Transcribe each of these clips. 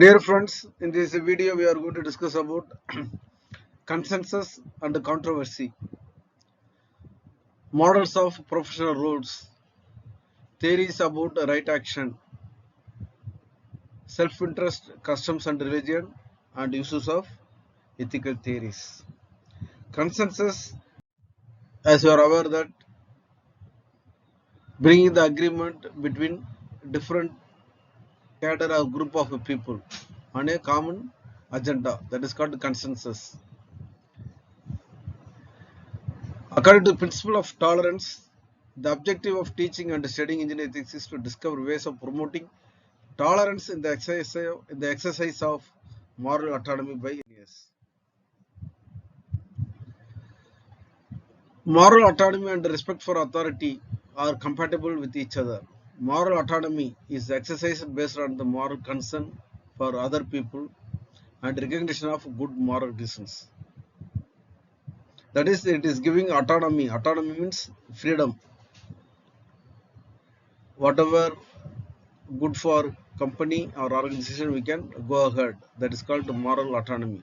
Dear friends, in this video we are going to discuss about consensus and controversy, models of professional roles, theories about right action, self-interest, customs and religion, and uses of ethical theories. Consensus, as you are aware that bringing the agreement between different cadre or group of people on a common agenda, that is called consensus. According to the principle of tolerance, the objective of teaching and studying engineering ethics is to discover ways of promoting tolerance in the exercise of moral autonomy by engineers. Moral autonomy and respect for authority are compatible with each other. Moral autonomy is exercised based on the moral concern for other people and recognition of good moral reasons. That is, it is giving autonomy. Autonomy means freedom. Whatever good for company or organization, we can go ahead. That is called moral autonomy.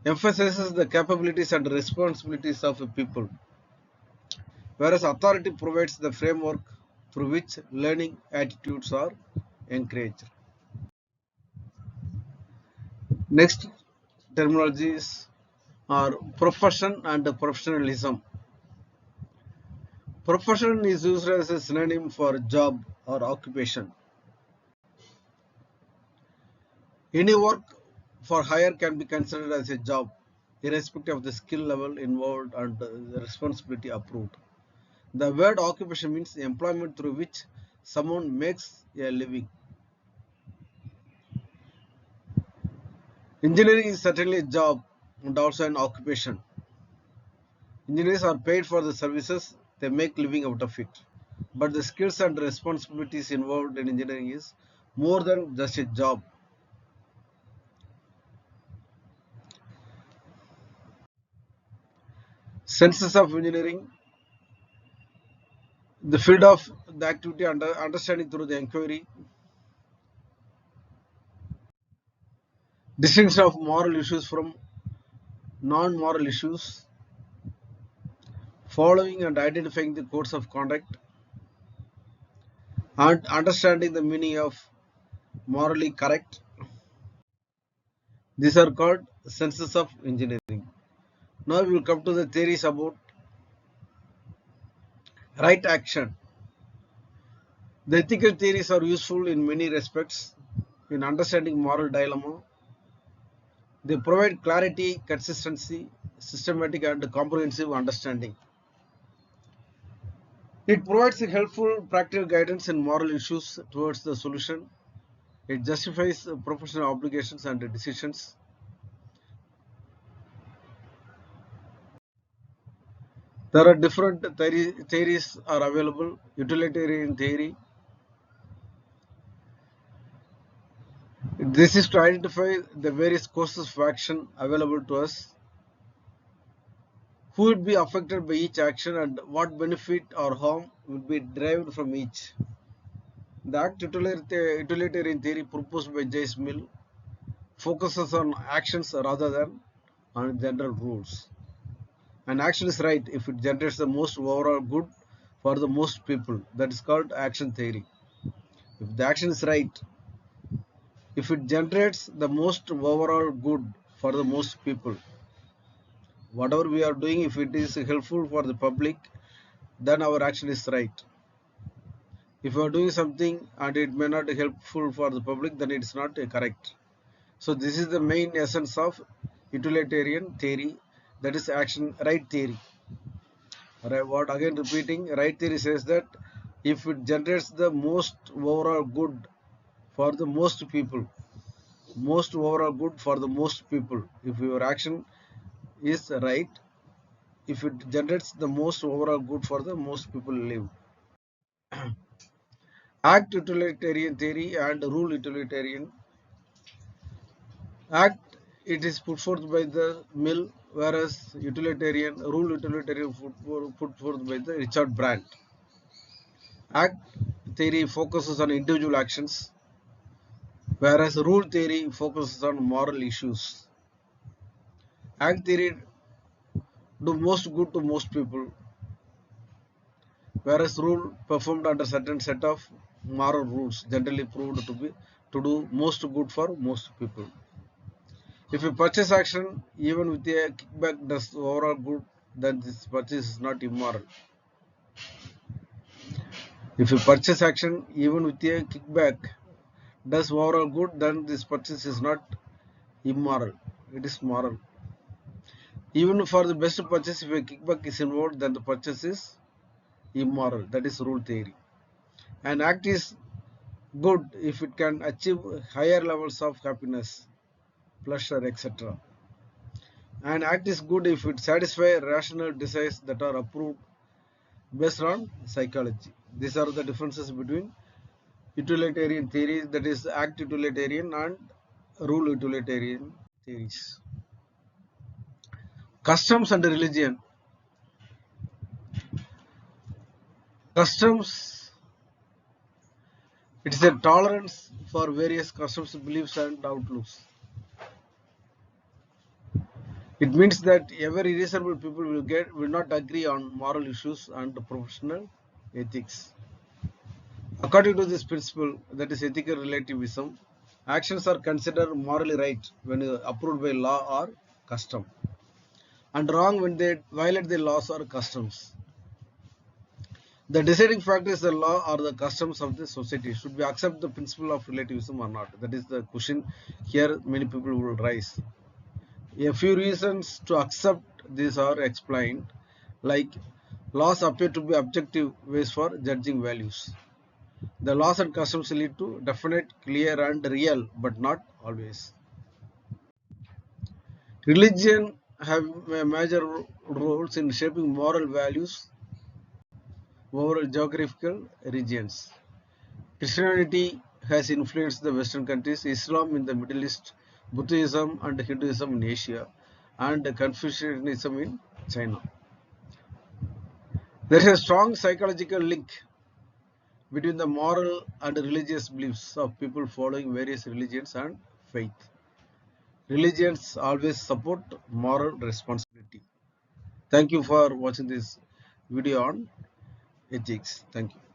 Emphasizes the capabilities and responsibilities of a people, whereas authority provides the framework through which learning attitudes are encouraged. Next terminologies are profession and professionalism. Profession is used as a synonym for job or occupation. Any work for hire can be considered as a job, irrespective of the skill level involved and the responsibility approved. The word occupation means employment through which someone makes a living. Engineering is certainly a job and also an occupation. Engineers are paid for the services, they make living out of it. But the skills and responsibilities involved in engineering is more than just a job. Senses of engineering, the field of the activity under understanding through the inquiry, distinction of moral issues from non-moral issues, following and identifying the codes of conduct, and understanding the meaning of morally correct. These are called senses of engineering. Now we will come to the theories about right action. The ethical theories are useful in many respects in understanding moral dilemma. They provide clarity, consistency, systematic and comprehensive understanding. It provides a helpful practical guidance in moral issues towards the solution. It justifies professional obligations and decisions. There are different theories are available. Utilitarian theory. This is to identify the various courses of action available to us, who would be affected by each action, and what benefit or harm would be derived from each. The act utilitarian theory proposed by J. Mill focuses on actions rather than on general rules. An action is right if it generates the most overall good for the most people. That is called action theory. If the action is right, if it generates the most overall good for the most people, whatever we are doing, if it is helpful for the public, then our action is right. If you are doing something and it may not be helpful for the public, then it is not correct. So this is the main essence of utilitarian theory, that is action right theory. Right, what again repeating, right theory says that if it generates the most overall good for the most people, most overall good for the most people, if your action is right, if it generates the most overall good for the most people live. Act utilitarian theory and rule utilitarian. Act, it is put forth by the Mill, whereas rule utilitarian put forth by the Richard Brandt. Act theory focuses on individual actions. whereas rule theory focuses on moral issues. Act theory do most good to most people, whereas rule performed under certain set of moral rules generally proved to do most good for most people. If a purchase action even with a kickback does overall good, then this purchase is not immoral. If a purchase action even with a kickback does overall good, then this purchase is not immoral. It is moral. Even for the best purchase, if a kickback is involved, then the purchase is immoral. That is rule theory. An act is good if it can achieve higher levels of happiness, pleasure, etc. An act is good if it satisfies rational desires that are approved based on psychology. These are the differences between utilitarian theories, that is act utilitarian, and rule utilitarian theories. Customs and religion. Customs, it is a tolerance for various customs, beliefs and outlooks. It means that every reasonable people will not agree on moral issues and professional ethics. According to this principle, that is ethical relativism, actions are considered morally right when approved by law or custom, and wrong when they violate the laws or customs. The deciding factor is the law or the customs of the society. Should we accept the principle of relativism or not? That is the question here many people will raise. A few reasons to accept this are explained, like laws appear to be objective ways for judging values. The laws and customs lead to definite, clear and real, but not always. Religion have major roles in shaping moral values over geographical regions. Christianity has influenced the Western countries, Islam in the Middle East, Buddhism and Hinduism in Asia, and Confucianism in China. There is a strong psychological link between the moral and religious beliefs of people following various religions and faith. Religions always support moral responsibility. Thank you for watching this video on ethics. Thank you.